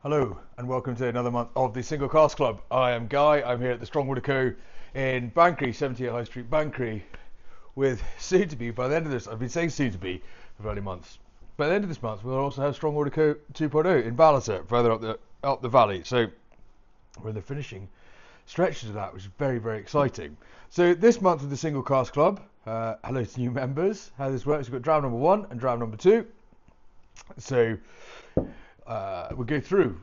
Hello and welcome to another month of the Single Cask Club. I am Guy. I'm here at the Strongwater Co. in Bankery, 78 High Street, Bankery, with soon to be, by the end of this, I've been saying soon to be for many months. By the end of this month, we'll also have Strongwater Co. 2.0 in Ballater, further up the valley. So we're in the finishing stretches of that, which is very, very exciting. So this month with the Single Cask Club, hello to new members. How this works, we've got dram number 1 and dram number 2. So we'll go through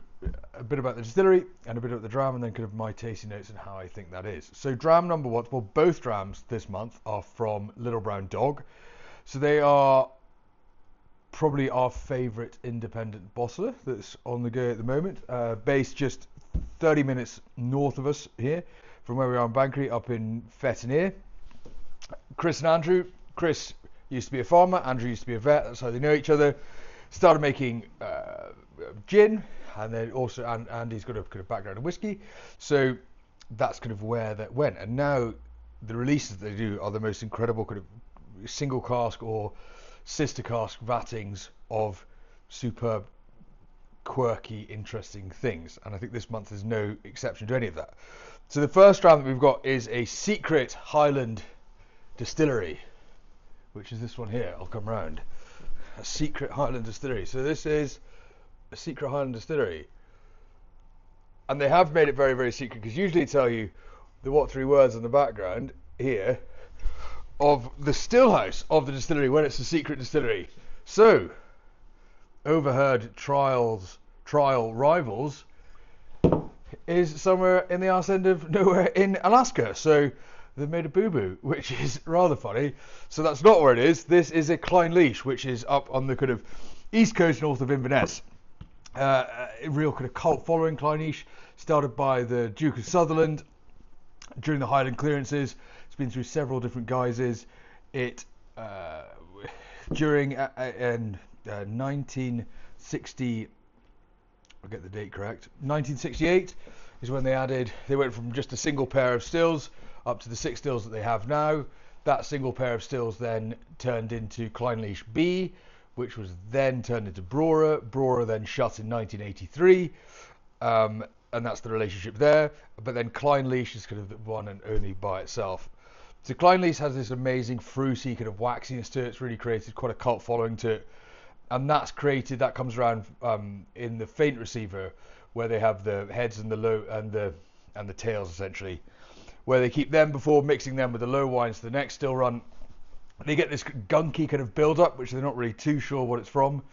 a bit about the distillery and a bit about the dram, and then kind of my tasting notes and how I think that is. So dram number 1, well, both drams this month are from Little Brown Dog. So they are probably our favourite independent bottler that's on the go at the moment, based just 30 minutes north of us here from where we are in Bankery, up in Fettineer. Chris and Andrew. Chris used to be a farmer, Andrew used to be a vet, that's how they know each other. Started making gin, and then also Andy's got a kind of background in whiskey, so that's kind of where that went. And now the releases they do are the most incredible kind of single cask or sister cask vatings of superb, quirky, interesting things, and I think this month is no exception to any of that. So the first dram that we've got is a secret Highland distillery, which is this one here. I'll come round. A secret Highland distillery. So this is a secret Highland distillery, and they have made it very, very secret, because usually they tell you the what three words on the background here of the stillhouse of the distillery when it's a secret distillery. So overheard trial rivals is somewhere in the arse end of nowhere in Alaska. So they've made a boo-boo, which is rather funny. So that's not where it is. This is a Clynelish, which is up on the kind of east coast north of Inverness. A real kind of cult following. Clynelish started by the Duke of Sutherland during the Highland clearances. It's been through several different guises. It during 1960, I'll get the date correct, 1968 is when they went from just a single pair of stills up to the 6 stills that they have now. That single pair of stills then turned into Clynelish B, which was then turned into Brora. Brora then shut in 1983, and that's the relationship there. But then Clynelish is kind of the one and only by itself. So Clynelish has this amazing fruity kind of waxiness to it. It's really created quite a cult following to it, and that comes around in the faint receiver, where they have the heads and the low and the tails essentially, where they keep them before mixing them with the low wines to the next still run. They get this gunky kind of build up, which they're not really too sure what it's from.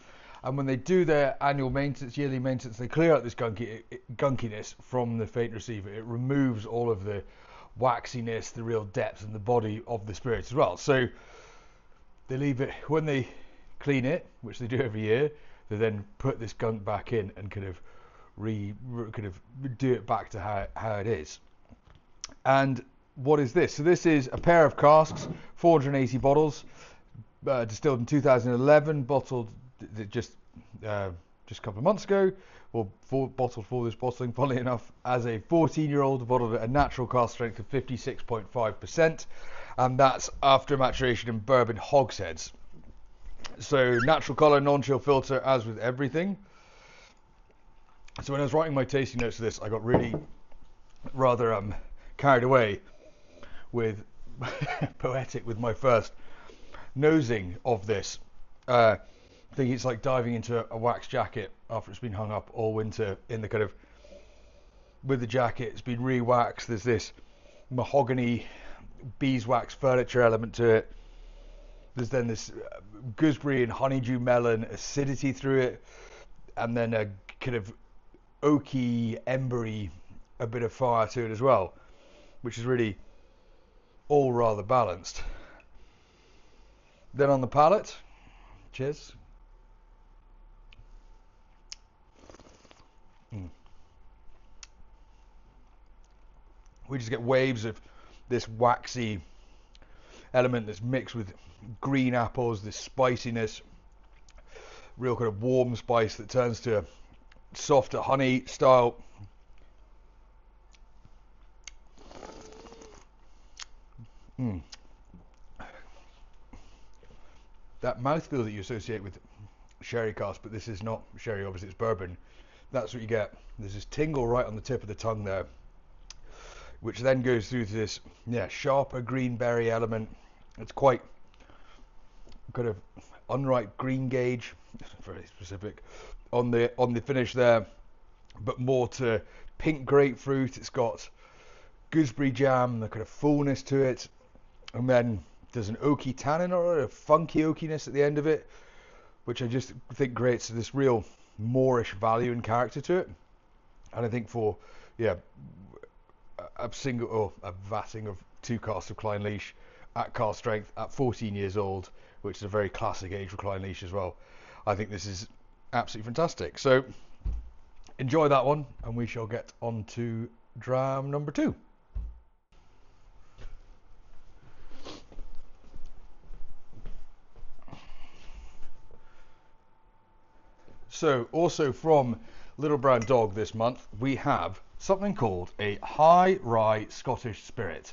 And when they do their annual maintenance, yearly maintenance, they clear out this gunkiness from the faint receiver. It removes all of the waxiness, the real depth and the body of the spirit as well. So they leave it, when they clean it, which they do every year, they then put this gunk back in and kind of do it back to how it is. And what is this? So this is a pair of casks, 480 bottles, distilled in 2011, bottled just a couple of months ago, or bottled for this bottling, funnily enough, as a 14-year-old, bottled at a natural cask strength of 56.5%, and that's after maturation in bourbon hogsheads. So natural colour, non-chill filter, as with everything. So when I was writing my tasting notes for this, I got really rather carried away with poetic with my first nosing of this. I think it's like diving into a wax jacket after it's been hung up all winter in the kind of, with the jacket, it's been re-waxed. There's this mahogany beeswax furniture element to it. There's then this gooseberry and honeydew melon acidity through it, and then a kind of oaky, embery, a bit of fire to it as well, which is really all rather balanced. Then on the palate, cheers. We just get waves of this waxy element that's mixed with green apples, this spiciness, real kind of warm spice that turns to a softer honey style. That mouthfeel that you associate with sherry cask, but this is not sherry, obviously it's bourbon, That's what you get. There's this tingle right on the tip of the tongue there, which then goes through to this sharper green berry element. It's quite kind of unripe green gauge, very specific on the finish there, but more to pink grapefruit. It's got gooseberry jam, the kind of fullness to it, and then there's an oaky tannin or a funky oakiness at the end of it, which I just think creates this real moorish value and character to it. And I think for a vatting of 2 casks of Clynelish at cask strength at 14 years old, which is a very classic age for Clynelish as well, I think this is absolutely fantastic. So enjoy that one, and we shall get on to dram number 2. So also from Little Brown Dog this month, we have something called a high rye Scottish spirit.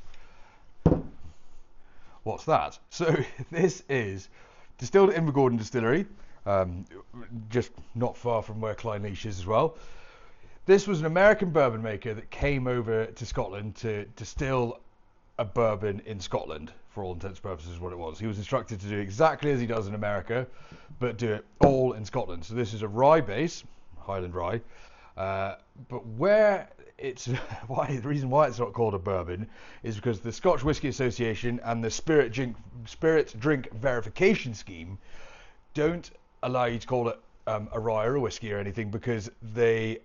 What's that? So this is distilled at Invergordon Distillery, just not far from where Clynelish is as well. This was an American bourbon maker that came over to Scotland to distill a bourbon in Scotland, for all intents and purposes, what it was. He was instructed to do exactly as he does in America, but do it all in Scotland. So this is a rye base, Highland rye, but where it's the reason why it's not called a bourbon is because the Scotch Whisky Association and the Spirit Drink Verification Scheme don't allow you to call it a rye or a whiskey or anything, because they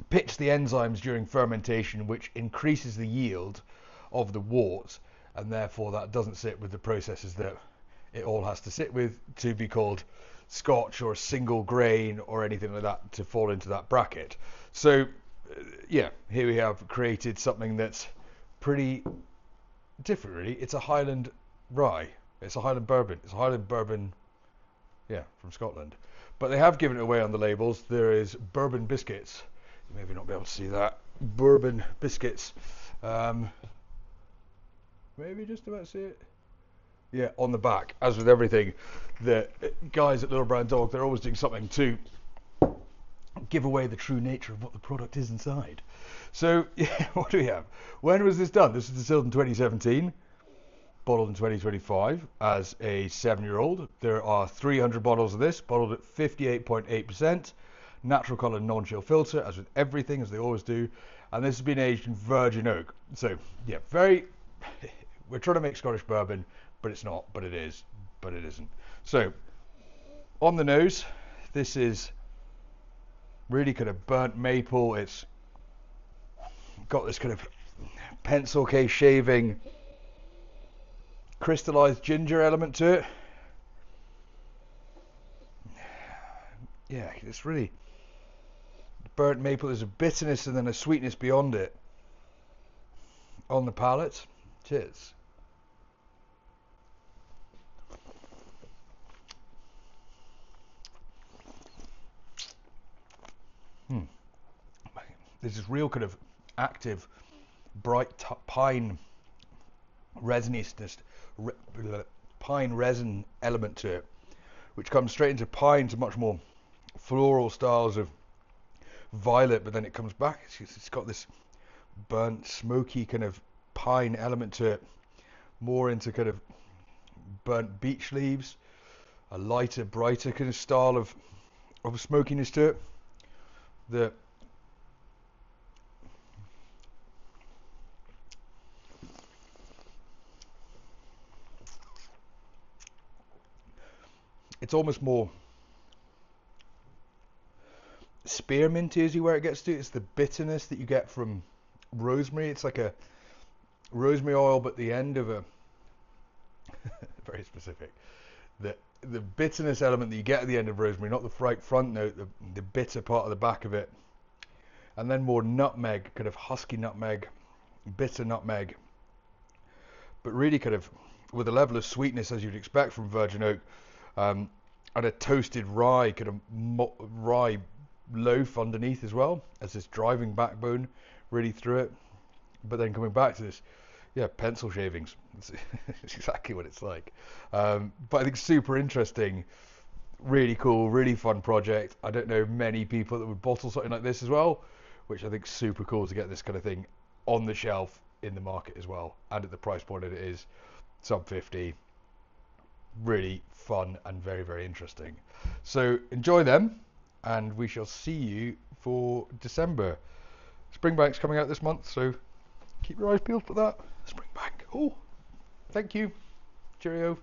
pitch the enzymes during fermentation, which increases the yield of the wort, and therefore that doesn't sit with the processes that it all has to sit with to be called Scotch or single grain or anything like that to fall into that bracket. So here we have created something that's pretty different, really. It's a Highland rye. It's a Highland bourbon. It's a Highland bourbon, from Scotland. But they have given it away on the labels. There is bourbon biscuits. You maybe not be able to see that. Bourbon biscuits. Maybe just about see it. Yeah, on the back. As with everything, the guys at Little Brown Dog, they're always doing something to give away the true nature of what the product is inside. So, what do we have? When was this done? This was distilled in 2017, bottled in 2025 as a 7-year-old. There are 300 bottles of this, bottled at 58.8%, natural colour, non-chill filter, as with everything, as they always do. And this has been aged in virgin oak. So, we're trying to make Scottish bourbon, but it's not, but it is, but it isn't. So, on the nose, this is really kind of burnt maple. It's got this kind of pencil case shaving, crystallized ginger element to it. Yeah, it's really burnt maple. There's a bitterness and then a sweetness beyond it on the palate. Cheers. There's this real kind of active, bright pine resininess, pine resin element to it, which comes straight into pine to much more floral styles of violet, but then it comes back. It's got this burnt, smoky kind of pine element to it, more into kind of burnt beech leaves, a lighter, brighter kind of style of smokiness to it. It's almost more spearminty as where it gets to. It's the bitterness that you get from rosemary. It's like a rosemary oil, but the end of a very specific. The bitterness element that you get at the end of rosemary, not the right front note, the bitter part of the back of it, and then more nutmeg, kind of husky nutmeg, bitter nutmeg, but really kind of with a level of sweetness as you'd expect from virgin oak. And a toasted rye, kind of rye loaf underneath as well, as this driving backbone really through it. But then coming back to this, pencil shavings. It's exactly what it's like. But I think super interesting Really cool, really fun project. I don't know many people that would bottle something like this as well, which I think is super cool to get this kind of thing on the shelf in the market as well, and at the price point that it is, sub 50. Really fun and very, very interesting. So enjoy them, and we shall see you for December. Springbank's coming out this month, so keep your eyes peeled for that. Springbank. Oh, thank you. Cheerio.